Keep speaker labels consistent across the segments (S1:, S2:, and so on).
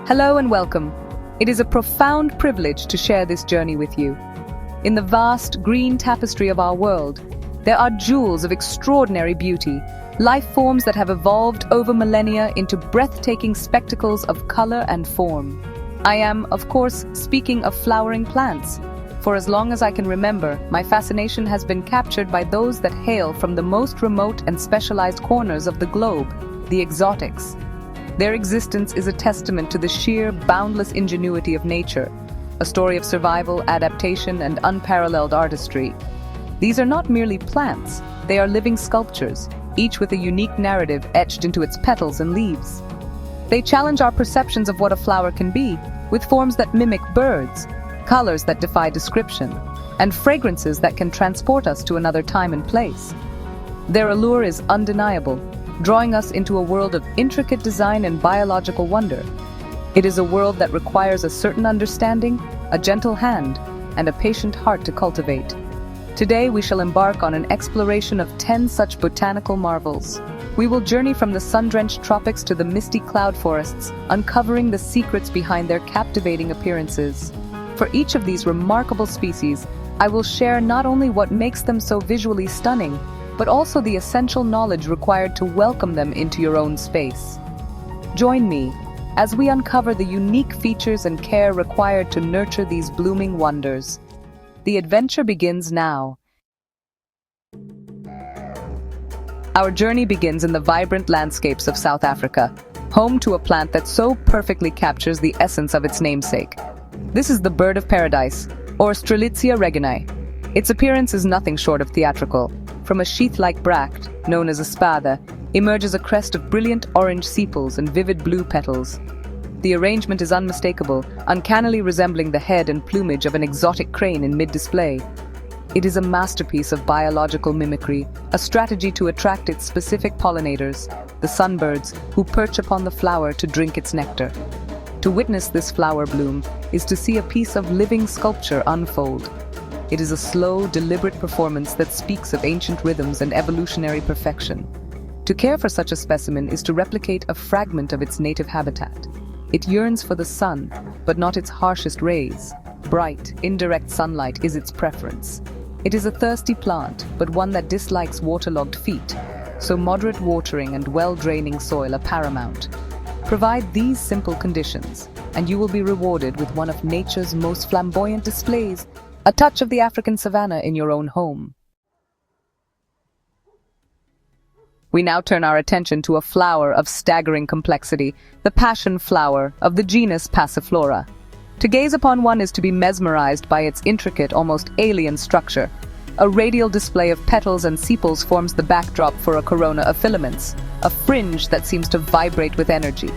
S1: Hello and welcome. It is a profound privilege to share this journey with you. In the vast green tapestry of our world, there are jewels of extraordinary beauty, life forms that have evolved over millennia into breathtaking spectacles of color and form. I am, of course, speaking of flowering plants. For as long as I can remember, my fascination has been captured by those that hail from the most remote and specialized corners of the globe, the exotics. Their existence is a testament to the sheer, boundless ingenuity of nature, a story of survival, adaptation, and unparalleled artistry. These are not merely plants, they are living sculptures, each with a unique narrative etched into its petals and leaves. They challenge our perceptions of what a flower can be, with forms that mimic birds, colors that defy description, and fragrances that can transport us to another time and place. Their allure is undeniable, drawing us into a world of intricate design and biological wonder. It is a world that requires a certain understanding, a gentle hand, and a patient heart to cultivate. Today we shall embark on an exploration of 10 such botanical marvels. We will journey from the sun-drenched tropics to the misty cloud forests, uncovering the secrets behind their captivating appearances. For each of these remarkable species, I will share not only what makes them so visually stunning, but also the essential knowledge required to welcome them into your own space. Join me as we uncover the unique features and care required to nurture these blooming wonders. The adventure begins now. Our journey begins in the vibrant landscapes of South Africa, home to a plant that so perfectly captures the essence of its namesake. This is the bird of paradise, or Strelitzia reginae. Its appearance is nothing short of theatrical. From a sheath-like bract, known as a spathe, emerges a crest of brilliant orange sepals and vivid blue petals. The arrangement is unmistakable, uncannily resembling the head and plumage of an exotic crane in mid-display. It is a masterpiece of biological mimicry, a strategy to attract its specific pollinators, the sunbirds, who perch upon the flower to drink its nectar. To witness this flower bloom is to see a piece of living sculpture unfold. It is a slow, deliberate performance that speaks of ancient rhythms and evolutionary perfection. To care for such a specimen is to replicate a fragment of its native habitat. It yearns for the sun, but not its harshest rays. Bright, indirect sunlight is its preference. It is a thirsty plant, but one that dislikes waterlogged feet, so moderate watering and well-draining soil are paramount. Provide these simple conditions, and you will be rewarded with one of nature's most flamboyant displays, a touch of the African savanna in your own home. We now turn our attention to a flower of staggering complexity, the passion flower of the genus Passiflora. To gaze upon one is to be mesmerized by its intricate, almost alien structure. A radial display of petals and sepals forms the backdrop for a corona of filaments, a fringe that seems to vibrate with energy.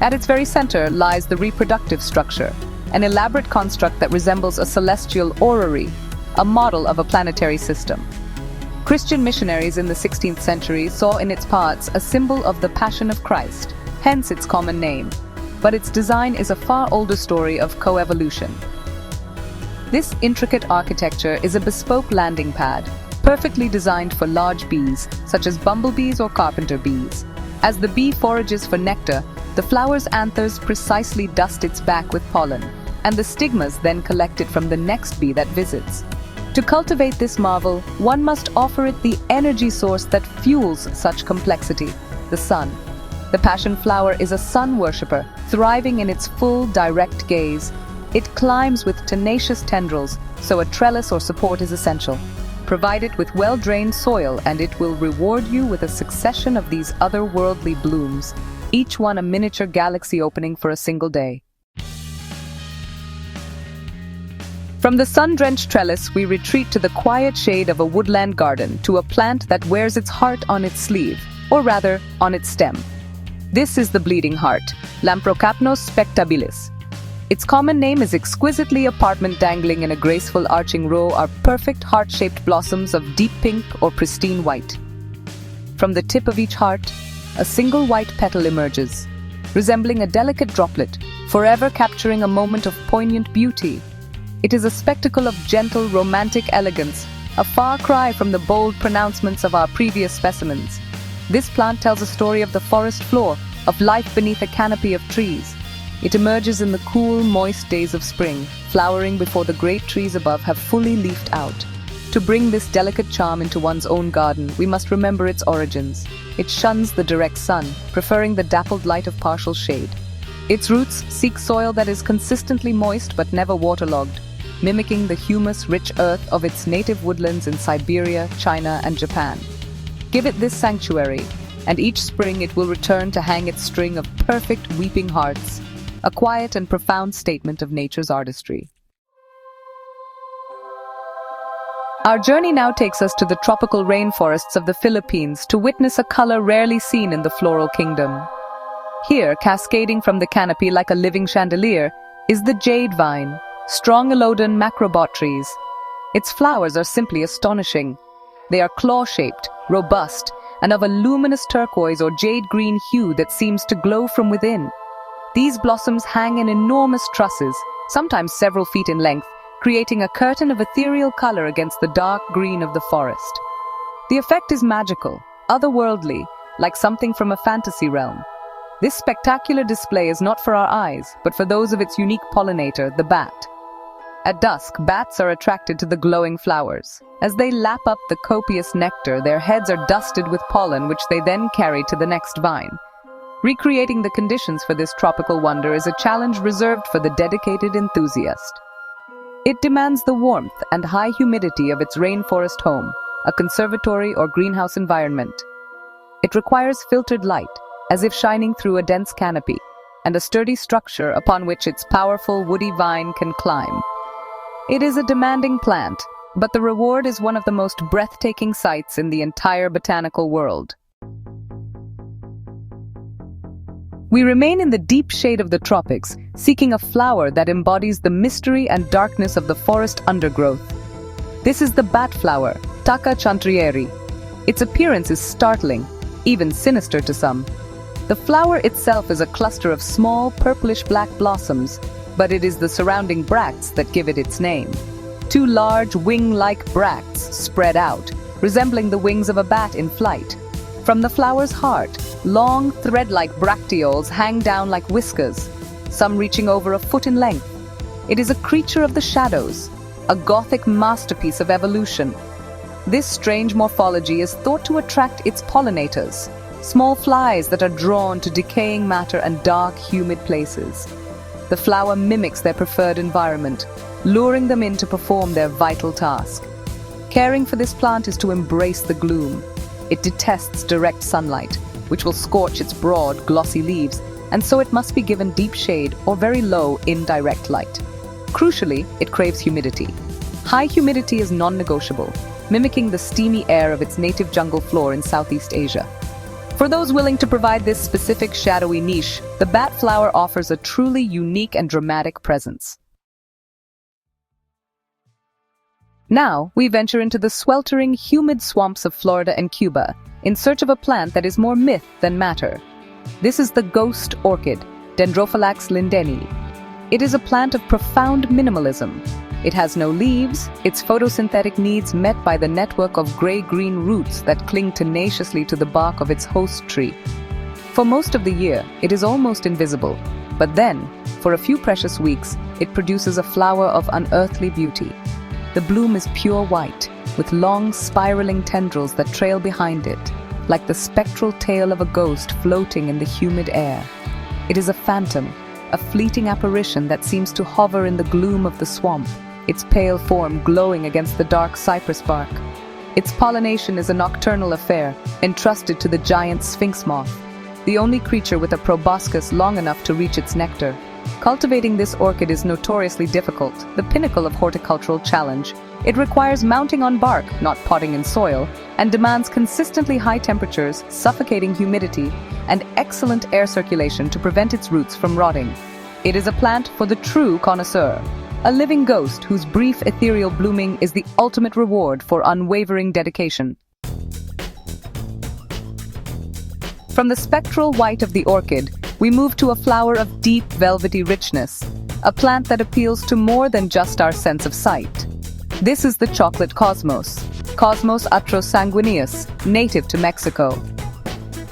S1: At its very center lies the reproductive structure, an elaborate construct that resembles a celestial orrery, a model of a planetary system. Christian missionaries in the 16th century saw in its parts a symbol of the Passion of Christ, hence its common name. But its design is a far older story of coevolution. This intricate architecture is a bespoke landing pad, perfectly designed for large bees, such as bumblebees or carpenter bees. As the bee forages for nectar, the flower's anthers precisely dust its back with pollen, and the stigmas then collect it from the next bee that visits. To cultivate this marvel, one must offer it the energy source that fuels such complexity, the sun. The passion flower is a sun worshipper, thriving in its full, direct gaze. It climbs with tenacious tendrils, so a trellis or support is essential. Provide it with well-drained soil and it will reward you with a succession of these otherworldly blooms, each one a miniature galaxy opening for a single day. From the sun-drenched trellis, we retreat to the quiet shade of a woodland garden, to a plant that wears its heart on its sleeve, or rather, on its stem. This is the bleeding heart, Lamprocapnos spectabilis. Its common name is exquisitely apartment dangling in a graceful arching row are perfect heart-shaped blossoms of deep pink or pristine white. From the tip of each heart, a single white petal emerges, resembling a delicate droplet, forever capturing a moment of poignant beauty. It is a spectacle of gentle, romantic elegance, a far cry from the bold pronouncements of our previous specimens. This plant tells a story of the forest floor, of life beneath a canopy of trees. It emerges in the cool, moist days of spring, flowering before the great trees above have fully leafed out. To bring this delicate charm into one's own garden, we must remember its origins. It shuns the direct sun, preferring the dappled light of partial shade. Its roots seek soil that is consistently moist but never waterlogged, mimicking the humus-rich earth of its native woodlands in Siberia, China, and Japan. Give it this sanctuary, and each spring it will return to hang its string of perfect weeping hearts, a quiet and profound statement of nature's artistry. Our journey now takes us to the tropical rainforests of the Philippines to witness a color rarely seen in the floral kingdom. Here, cascading from the canopy like a living chandelier, is the jade vine, Strongylodes macrobotries. Its flowers are simply astonishing. They are claw-shaped, robust, and of a luminous turquoise or jade-green hue that seems to glow from within. These blossoms hang in enormous trusses, sometimes several feet in length, creating a curtain of ethereal color against the dark green of the forest. The effect is magical, otherworldly, like something from a fantasy realm. This spectacular display is not for our eyes, but for those of its unique pollinator, the bat. At dusk, bats are attracted to the glowing flowers. As they lap up the copious nectar, their heads are dusted with pollen, which they then carry to the next vine. Recreating the conditions for this tropical wonder is a challenge reserved for the dedicated enthusiast. It demands the warmth and high humidity of its rainforest home, a conservatory or greenhouse environment. It requires filtered light, as if shining through a dense canopy, and a sturdy structure upon which its powerful woody vine can climb. It is a demanding plant, but the reward is one of the most breathtaking sights in the entire botanical world. We remain in the deep shade of the tropics, seeking a flower that embodies the mystery and darkness of the forest undergrowth. This is the bat flower, Taca chantrieri. Its appearance is startling, even sinister to some. The flower itself is a cluster of small, purplish-black blossoms, but it is the surrounding bracts that give it its name. Two large, wing-like bracts spread out, resembling the wings of a bat in flight. From the flower's heart, long, thread-like bracteoles hang down like whiskers, some reaching over a foot in length. It is a creature of the shadows, a Gothic masterpiece of evolution. This strange morphology is thought to attract its pollinators, small flies that are drawn to decaying matter and dark, humid places. The flower mimics their preferred environment, luring them in to perform their vital task. Caring for this plant is to embrace the gloom. It detests direct sunlight, which will scorch its broad, glossy leaves, and so it must be given deep shade or very low, indirect light. Crucially, it craves humidity. High humidity is non-negotiable, mimicking the steamy air of its native jungle floor in Southeast Asia. For those willing to provide this specific shadowy niche, the bat flower offers a truly unique and dramatic presence. Now, we venture into the sweltering, humid swamps of Florida and Cuba, in search of a plant that is more myth than matter. This is the ghost orchid, Dendrophylax lindeni. It is a plant of profound minimalism. It has no leaves, its photosynthetic needs met by the network of gray-green roots that cling tenaciously to the bark of its host tree. For most of the year, it is almost invisible, but then, for a few precious weeks, it produces a flower of unearthly beauty. The bloom is pure white, with long, spiraling tendrils that trail behind it, like the spectral tail of a ghost floating in the humid air. It is a phantom, a fleeting apparition that seems to hover in the gloom of the swamp, its pale form glowing against the dark cypress bark. Its pollination is a nocturnal affair, entrusted to the giant sphinx moth, the only creature with a proboscis long enough to reach its nectar. Cultivating this orchid is notoriously difficult, the pinnacle of horticultural challenge. It requires mounting on bark, not potting in soil, and demands consistently high temperatures, suffocating humidity, and excellent air circulation to prevent its roots from rotting. It is a plant for the true connoisseur, a living ghost whose brief ethereal blooming is the ultimate reward for unwavering dedication. From the spectral white of the orchid, we move to a flower of deep, velvety richness, a plant that appeals to more than just our sense of sight. This is the chocolate cosmos, Cosmos atrosanguineus, native to Mexico.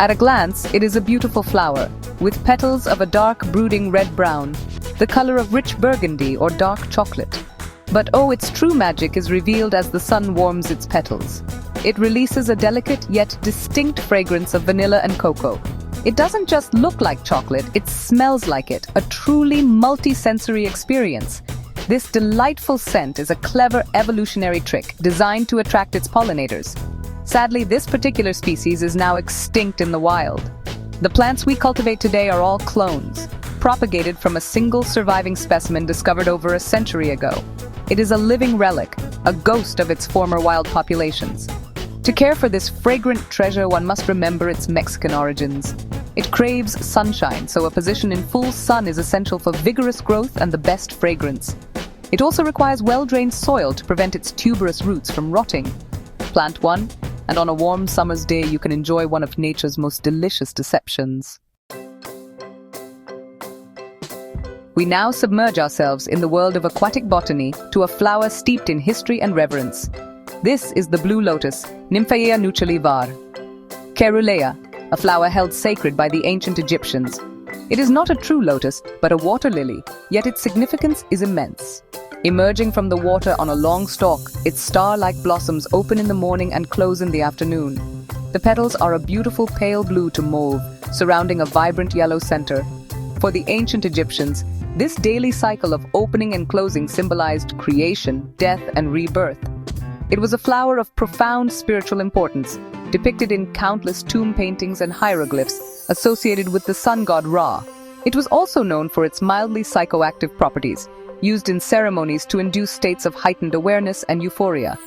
S1: At a glance, it is a beautiful flower, with petals of a dark brooding red-brown, the color of rich burgundy or dark chocolate. But oh, its true magic is revealed as the sun warms its petals. It releases a delicate yet distinct fragrance of vanilla and cocoa. It doesn't just look like chocolate, it smells like it, a truly multi-sensory experience. This delightful scent is a clever evolutionary trick designed to attract its pollinators. Sadly, this particular species is now extinct in the wild. The plants we cultivate today are all clones, propagated from a single surviving specimen discovered over a century ago. It is a living relic, a ghost of its former wild populations. To care for this fragrant treasure, one must remember its Mexican origins. It craves sunshine, so a position in full sun is essential for vigorous growth and the best fragrance. It also requires well-drained soil to prevent its tuberous roots from rotting. Plant one, and on a warm summer's day you can enjoy one of nature's most delicious deceptions. We now submerge ourselves in the world of aquatic botany to a flower steeped in history and reverence. This is the blue lotus, Nymphaea nuchili var. Caerulea, a flower held sacred by the ancient Egyptians. It is not a true lotus, but a water lily, yet its significance is immense. Emerging from the water on a long stalk, its star-like blossoms open in the morning and close in the afternoon. The petals are a beautiful pale blue to mauve, surrounding a vibrant yellow center. For the ancient Egyptians, this daily cycle of opening and closing symbolized creation, death, and rebirth. It was a flower of profound spiritual importance, depicted in countless tomb paintings and hieroglyphs associated with the sun god Ra. It was also known for its mildly psychoactive properties, used in ceremonies to induce states of heightened awareness and euphoria.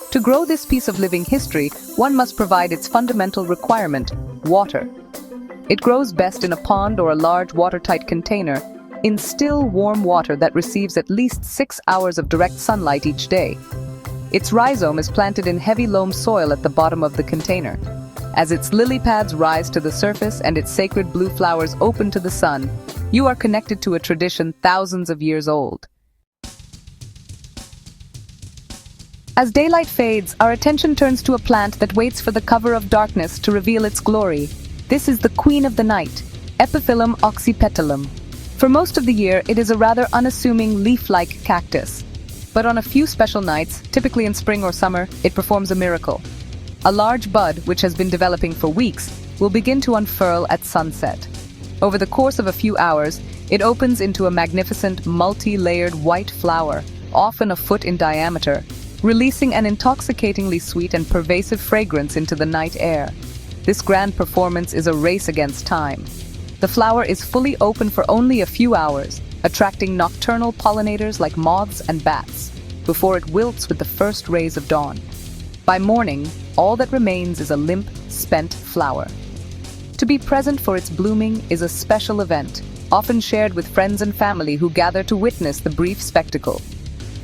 S1: To grow this piece of living history, one must provide its fundamental requirement, water. It grows best in a pond or a large watertight container, in still, warm water that receives at least 6 hours of direct sunlight each day. Its rhizome is planted in heavy loam soil at the bottom of the container. As its lily pads rise to the surface and its sacred blue flowers open to the sun, you are connected to a tradition thousands of years old. As daylight fades, our attention turns to a plant that waits for the cover of darkness to reveal its glory. This is the queen of the night, Epiphyllum oxypetalum. For most of the year, it is a rather unassuming leaf-like cactus. But on a few special nights, typically in spring or summer, it performs a miracle. A large bud, which has been developing for weeks, will begin to unfurl at sunset. Over the course of a few hours, it opens into a magnificent, multi-layered white flower, often a foot in diameter, releasing an intoxicatingly sweet and pervasive fragrance into the night air. This grand performance is a race against time. The flower is fully open for only a few hours, attracting nocturnal pollinators like moths and bats, before it wilts with the first rays of dawn. By morning, all that remains is a limp, spent flower. To be present for its blooming is a special event, often shared with friends and family who gather to witness the brief spectacle.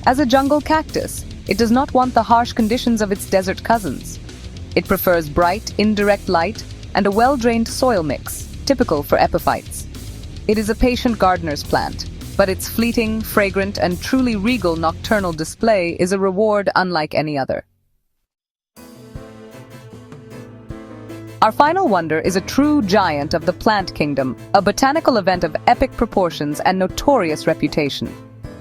S1: As a jungle cactus, it does not want the harsh conditions of its desert cousins. It prefers bright, indirect light and a well-drained soil mix, typical for epiphytes. It is a patient gardener's plant, but its fleeting, fragrant, and truly regal nocturnal display is a reward unlike any other. Our final wonder is a true giant of the plant kingdom, a botanical event of epic proportions and notorious reputation.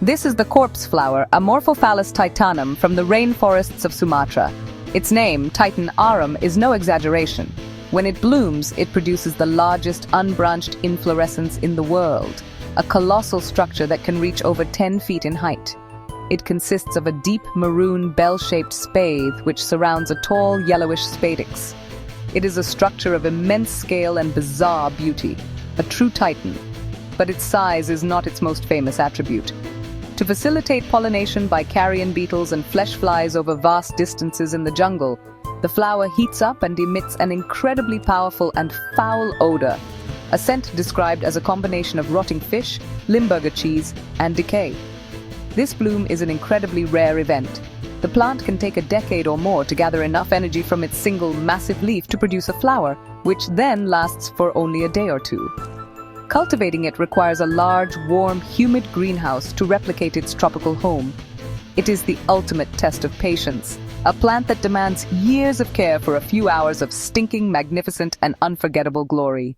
S1: This is the corpse flower, Amorphophallus titanum, from the rainforests of Sumatra. Its name, Titan arum, is no exaggeration. When it blooms, it produces the largest unbranched inflorescence in the world, a colossal structure that can reach over 10 feet in height. It consists of a deep maroon bell-shaped spathe which surrounds a tall yellowish spadix. It is a structure of immense scale and bizarre beauty, a true titan, but its size is not its most famous attribute. To facilitate pollination by carrion beetles and flesh flies over vast distances in the jungle, the flower heats up and emits an incredibly powerful and foul odor, a scent described as a combination of rotting fish, Limburger cheese, and decay. This bloom is an incredibly rare event. The plant can take a decade or more to gather enough energy from its single massive leaf to produce a flower, which then lasts for only a day or two. Cultivating it requires a large, warm, humid greenhouse to replicate its tropical home. It is the ultimate test of patience, a plant that demands years of care for a few hours of stinking, magnificent, and unforgettable glory.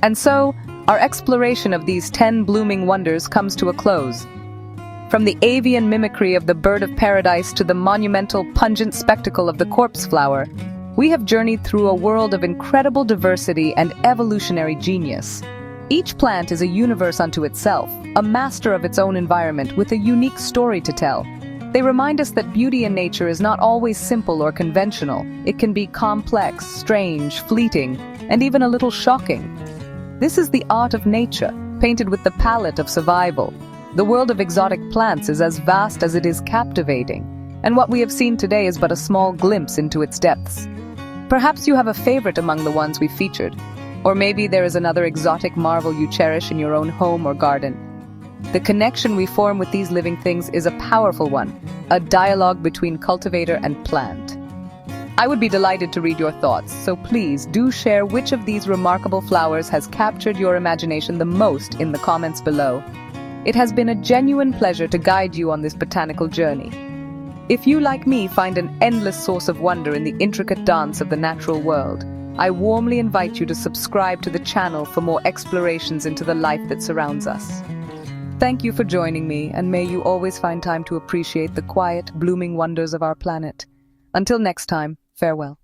S1: And so, our exploration of these 10 blooming wonders comes to a close. From the avian mimicry of the bird of paradise to the monumental, pungent spectacle of the corpse flower, we have journeyed through a world of incredible diversity and evolutionary genius. Each plant is a universe unto itself, a master of its own environment with a unique story to tell. They remind us that beauty in nature is not always simple or conventional. It can be complex, strange, fleeting, and even a little shocking. This is the art of nature, painted with the palette of survival. The world of exotic plants is as vast as it is captivating, and what we have seen today is but a small glimpse into its depths. Perhaps you have a favorite among the ones we've featured, or maybe there is another exotic marvel you cherish in your own home or garden. The connection we form with these living things is a powerful one, a dialogue between cultivator and plant. I would be delighted to read your thoughts, so please do share which of these remarkable flowers has captured your imagination the most in the comments below. It has been a genuine pleasure to guide you on this botanical journey. If you, like me, find an endless source of wonder in the intricate dance of the natural world, I warmly invite you to subscribe to the channel for more explorations into the life that surrounds us. Thank you for joining me, and may you always find time to appreciate the quiet, blooming wonders of our planet. Until next time, farewell.